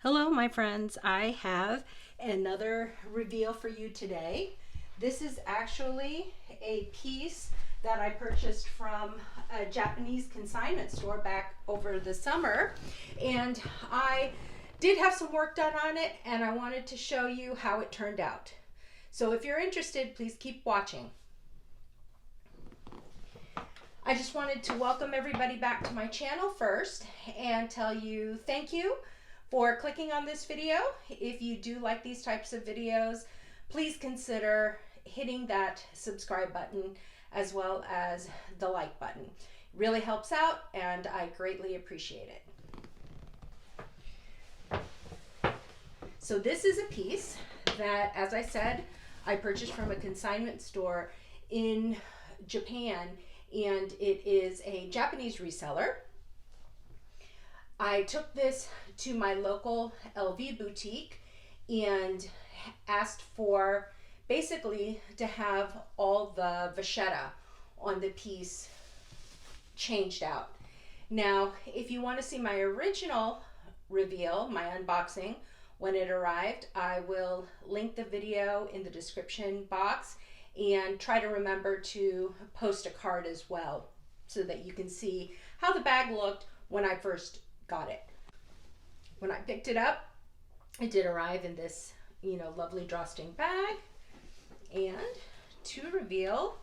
Hello, my friends. I have another reveal for you today. This is actually a piece that I purchased from a Japanese consignment store back over the summer, and I did have some work done on it, and I wanted to show you how it turned out. So if you're interested, please keep watching. I just wanted to welcome everybody back to my channel first and tell you thank you for clicking on this video. If you do like these types of videos, please consider hitting that subscribe button as well as the like button. It really helps out and I greatly appreciate it. So this is a piece that, as I said, I purchased from a consignment store in Japan, and it is a Japanese reseller. I took this to my local LV boutique and asked for basically to have all the vachetta on the piece changed out. Now, if you want to see my original reveal, my unboxing, when it arrived, I will link the video in the description box and try to remember to post a card as well so that you can see how the bag looked when I first got it. When I picked it up, it did arrive in this, lovely drawstring bag. And to reveal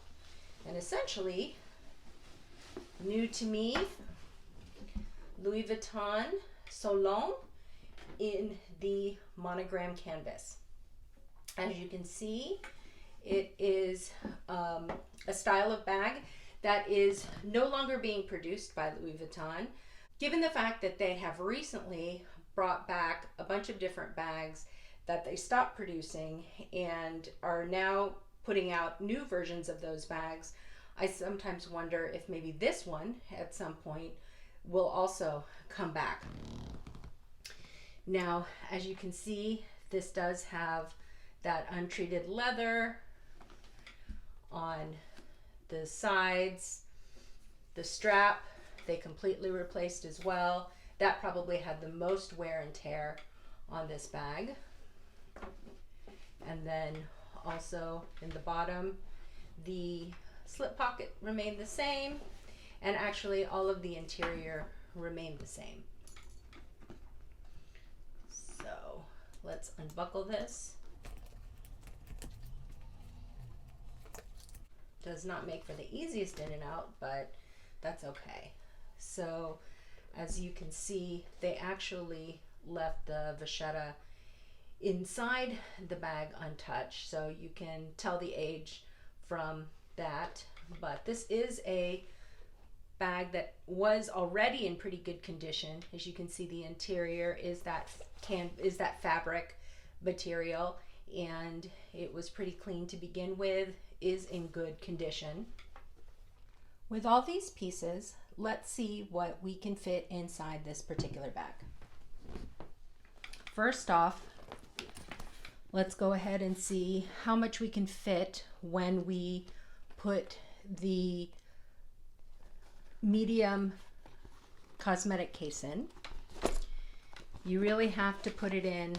an essentially new to me Louis Vuitton Sologne in the monogram canvas. As you can see, it is a style of bag that is no longer being produced by Louis Vuitton, given the fact that they have recently brought back a bunch of different bags that they stopped producing and are now putting out new versions of those bags. I sometimes wonder if maybe this one at some point will also come back. Now, as you can see, this does have that untreated leather on the sides. The strap they completely replaced as well. That probably had the most wear and tear on this bag. And then also in the bottom, the slip pocket remained the same, and actually all of the interior remained the same. So let's unbuckle this. Does not make for the easiest in and out, but that's okay. So as you can see, they actually left the vachetta inside the bag untouched, so you can tell the age from that. But this is a bag that was already in pretty good condition. As you can see, the interior is that fabric material, and it was pretty clean to begin with, is in good condition. With all these pieces, let's see what we can fit inside this particular bag. First off, let's go ahead and see how much we can fit when we put the medium cosmetic case in. You really have to put it in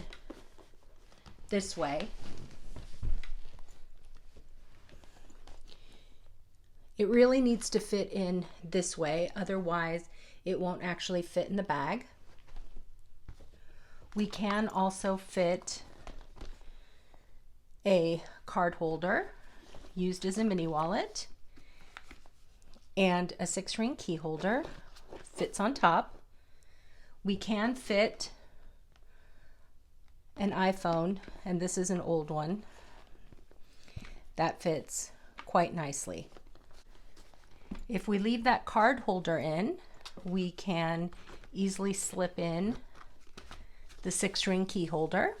this way. It really needs to fit in this way, otherwise it won't actually fit in the bag. We can also fit a card holder used as a mini wallet, and a 6-ring key holder fits on top. We can fit an iPhone, and this is an old one, that fits quite nicely. If we leave that card holder in, we can easily slip in the 6-ring key holder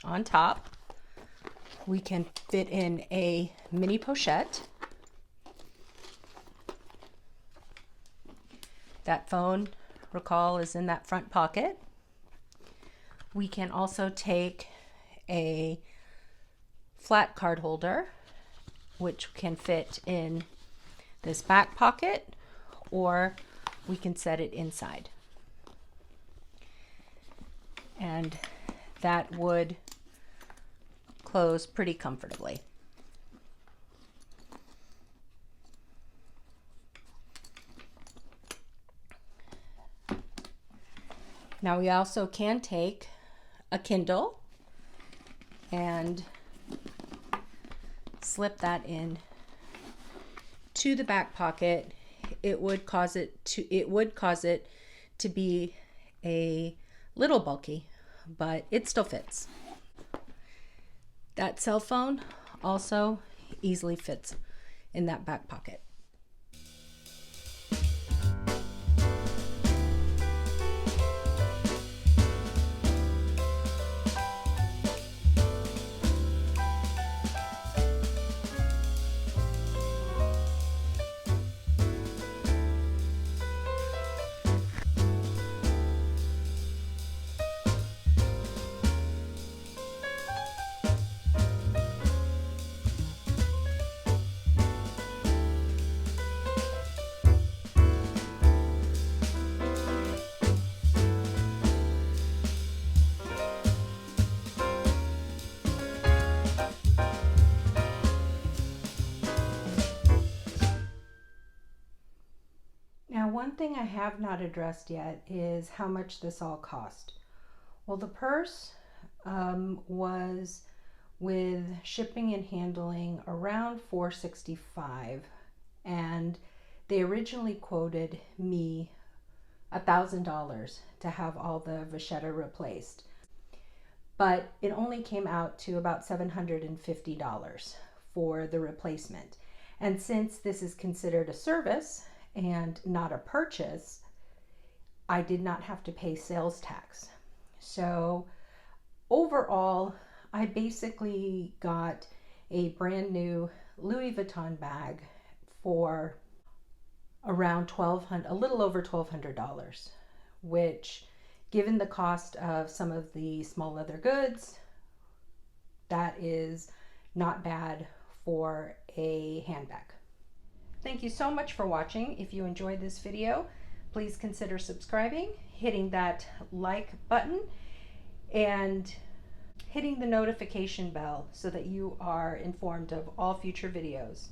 on top. We can fit in a mini pochette. That phone, recall, is in that front pocket. We can also take a flat card holder, which can fit in this back pocket, or we can set it inside. and that would close pretty comfortably. Now we also can take a Kindle and slip that in to the back pocket. It would cause it to be a little bulky, but it still fits. That cell phone also easily fits in that back pocket. Now, one thing I have not addressed yet is how much this all cost. Well, the purse was with shipping and handling around $465, and they originally quoted me $1,000 to have all the vachetta replaced, but it only came out to about $750 for the replacement. And since this is considered a service and not a purchase, I did not have to pay sales tax. So overall, I basically got a brand new Louis Vuitton bag for around a little over $1,200, which, given the cost of some of the small leather goods, that is not bad for a handbag. Thank you so much for watching. If you enjoyed this video, please consider subscribing, hitting that like button, and hitting the notification bell so that you are informed of all future videos.